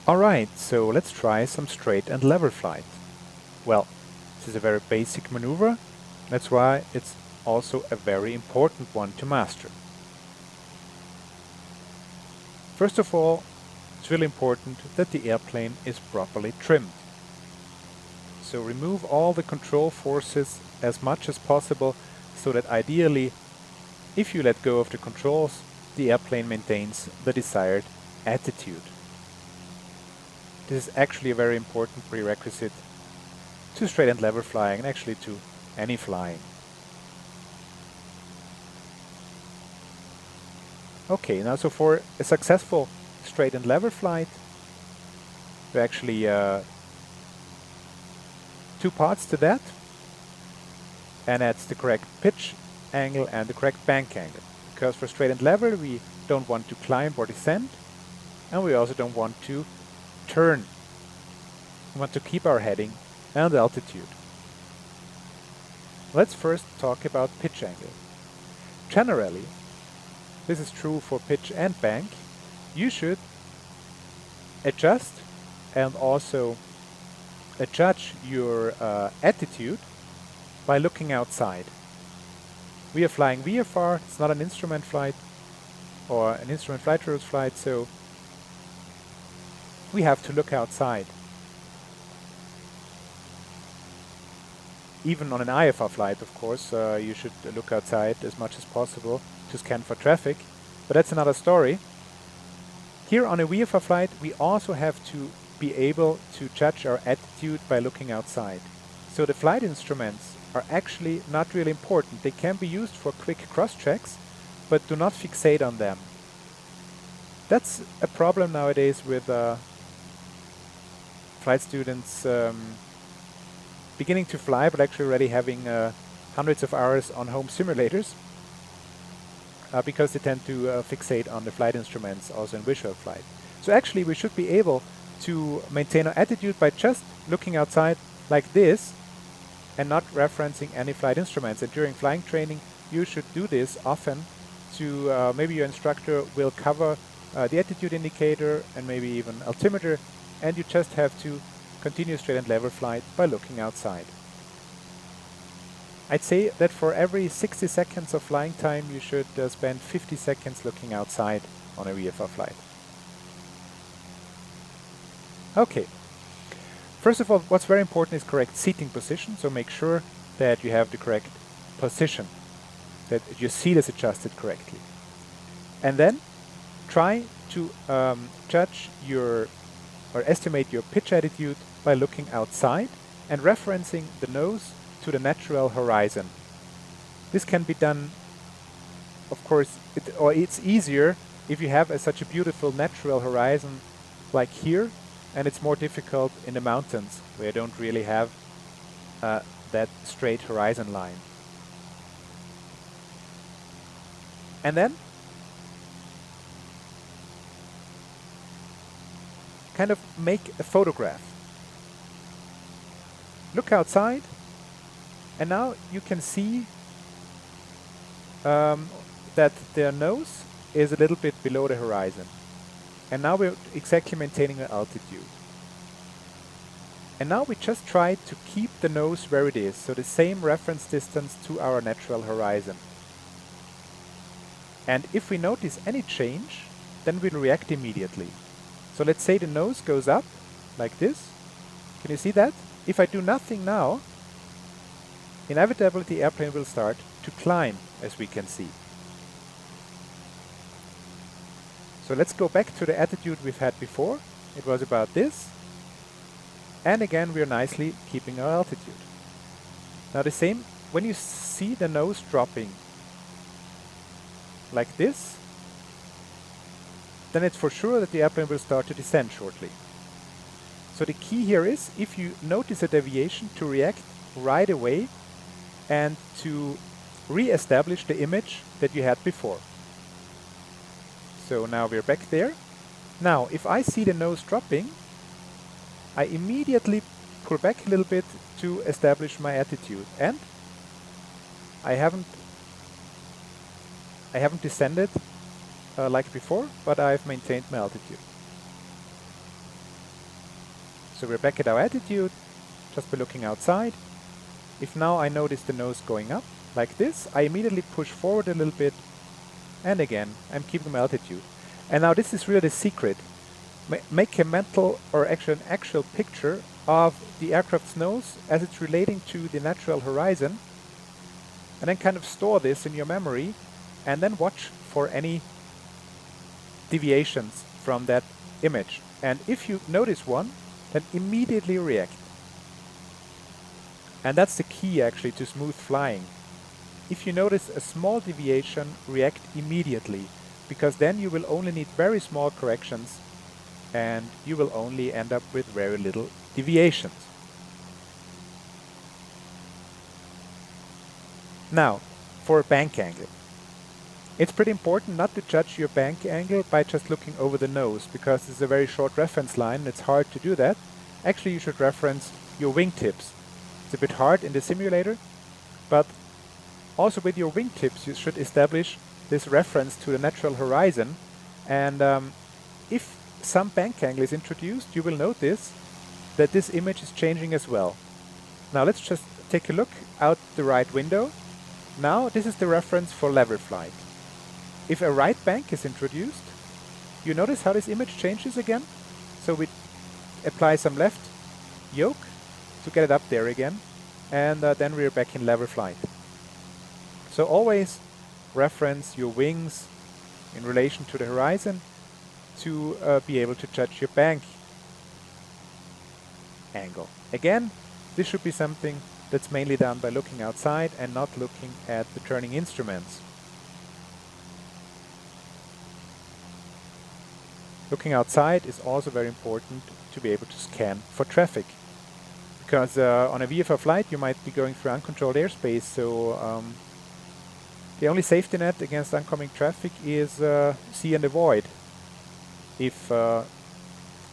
Alright, so let's try some straight and level flight. Well, this is a very basic maneuver, that's why it's also a very important one to master. First of all, it's really important that the airplane is properly trimmed. So remove all the control forces as much as possible so that ideally, if you let go of the controls, the airplane maintains the desired attitude. This is actually a very important prerequisite to straight and level flying and actually to any flying. Okay, now so for a successful straight and level flight, there are actually two parts to that, and that's the correct pitch angle and the correct bank angle. Because for straight and level we don't want to climb or descend, and we also don't want to turn. We want to keep our heading and altitude. Let's first talk about pitch angle. Generally, this is true for pitch and bank, you should adjust and also judge your attitude by looking outside. We are flying VFR, it's not an instrument flight or an instrument flight rules flight, so we have to look outside. Even on an IFR flight, of course, you should look outside as much as possible to scan for traffic, but that's another story. Here on a VFR flight, we also have to be able to judge our attitude by looking outside. So the flight instruments are actually not really important. They can be used for quick cross-checks, but do not fixate on them. That's a problem nowadays with flight students beginning to fly, but actually already having hundreds of hours on home simulators, because they tend to fixate on the flight instruments also in visual flight. So actually we should be able to maintain our attitude by just looking outside like this and not referencing any flight instruments. And during flying training you should do this often to maybe your instructor will cover the attitude indicator and maybe even altimeter, and you just have to continue straight and level flight by looking outside. I'd say that for every 60 seconds of flying time you should spend 50 seconds looking outside on a VFR flight. Okay, first of all, what's very important is correct seating position, so make sure that you have the correct position, that your seat is adjusted correctly. And then try to judge your or estimate your pitch attitude by looking outside and referencing the nose to the natural horizon. This can be done, of course, it's easier if you have such a beautiful natural horizon like here, and it's more difficult in the mountains where you don't really have that straight horizon line. And then kind of make a photograph. Look outside, and now you can see that their nose is a little bit below the horizon. And now we're exactly maintaining the altitude. And now we just try to keep the nose where it is, so the same reference distance to our natural horizon. And if we notice any change, then we'll react immediately. So let's say the nose goes up, like this. Can you see that? If I do nothing now, inevitably the airplane will start to climb, as we can see. So let's go back to the attitude we've had before. It was about this. And again, we're nicely keeping our altitude. Now the same, when you see the nose dropping like this, then it's for sure that the airplane will start to descend shortly. So the key here is, if you notice a deviation, to react right away and to re-establish the image that you had before. So now we're back there. Now, if I see the nose dropping, I immediately pull back a little bit to establish my attitude, and I haven't descended like before, but I've maintained my altitude. So we're back at our attitude, just by looking outside. If now I notice the nose going up, like this, I immediately push forward a little bit, and again, I'm keeping my altitude. And now this is really the secret. Make a mental, or actually an actual picture of the aircraft's nose as it's relating to the natural horizon, and then kind of store this in your memory, and then watch for any deviations from that image. And if you notice one, then immediately react. And that's the key actually to smooth flying. If you notice a small deviation, react immediately, because then you will only need very small corrections and you will only end up with very little deviations. Now, for a bank angle. It's pretty important not to judge your bank angle by just looking over the nose, because it's a very short reference line and it's hard to do that. Actually, you should reference your wingtips. It's a bit hard in the simulator, but also with your wingtips you should establish this reference to the natural horizon, and if some bank angle is introduced, you will notice that this image is changing as well. Now let's just take a look out the right window. Now this is the reference for level flight. If a right bank is introduced, you notice how this image changes again? So we apply some left yoke to get it up there again, and then we're back in level flight. So always reference your wings in relation to the horizon to be able to judge your bank angle. Again, this should be something that's mainly done by looking outside and not looking at the turning instruments. Looking outside is also very important to be able to scan for traffic, because on a VFR flight you might be going through uncontrolled airspace, so the only safety net against oncoming traffic is see and avoid, if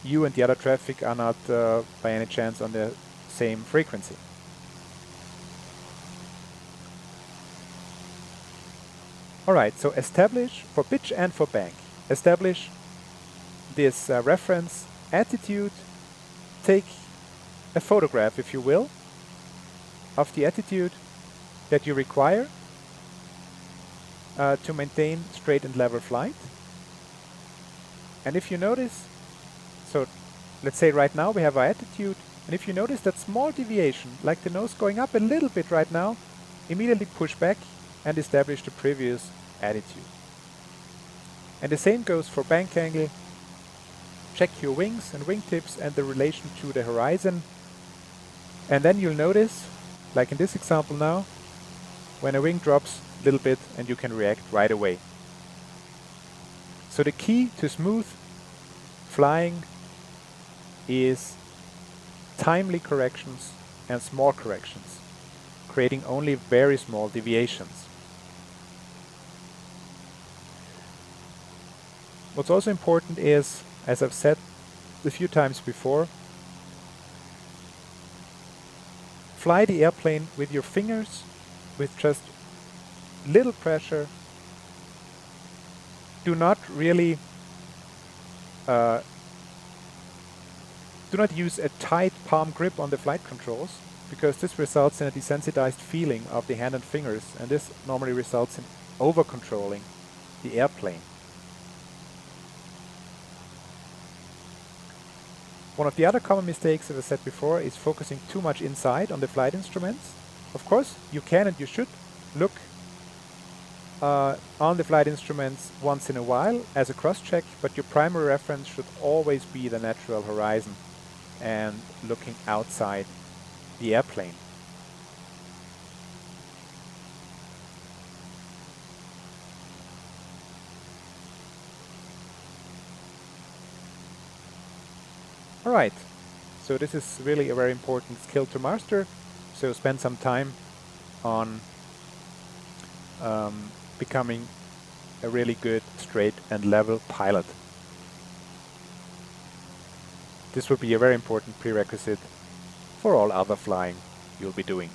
you and the other traffic are not by any chance on the same frequency. Alright, so establish for pitch and for bank. Establish this reference attitude. Take a photograph, if you will, of the attitude that you require to maintain straight and level flight. And if you notice, so let's say right now we have our attitude, and if you notice that small deviation, like the nose going up a little bit right now, immediately push back and establish the previous attitude. And the same goes for bank angle. Check your wings and wingtips and the relation to the horizon, and then you'll notice, like in this example now, when a wing drops a little bit and you can react right away. So the key to smooth flying is timely corrections and small corrections, creating only very small deviations. What's also important is, as I've said a few times before, fly the airplane with your fingers, with just little pressure. Do not really do not use a tight palm grip on the flight controls, because this results in a desensitized feeling of the hand and fingers, and this normally results in over-controlling the airplane. One of the other common mistakes, as I said before, is focusing too much inside on the flight instruments. Of course, you can and you should look on the flight instruments once in a while as a cross-check, but your primary reference should always be the natural horizon and looking outside the airplane. Alright, so this is really a very important skill to master, so spend some time on becoming a really good straight and level pilot. This will be a very important prerequisite for all other flying you'll be doing.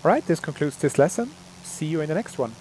Alright, this concludes this lesson. See you in the next one.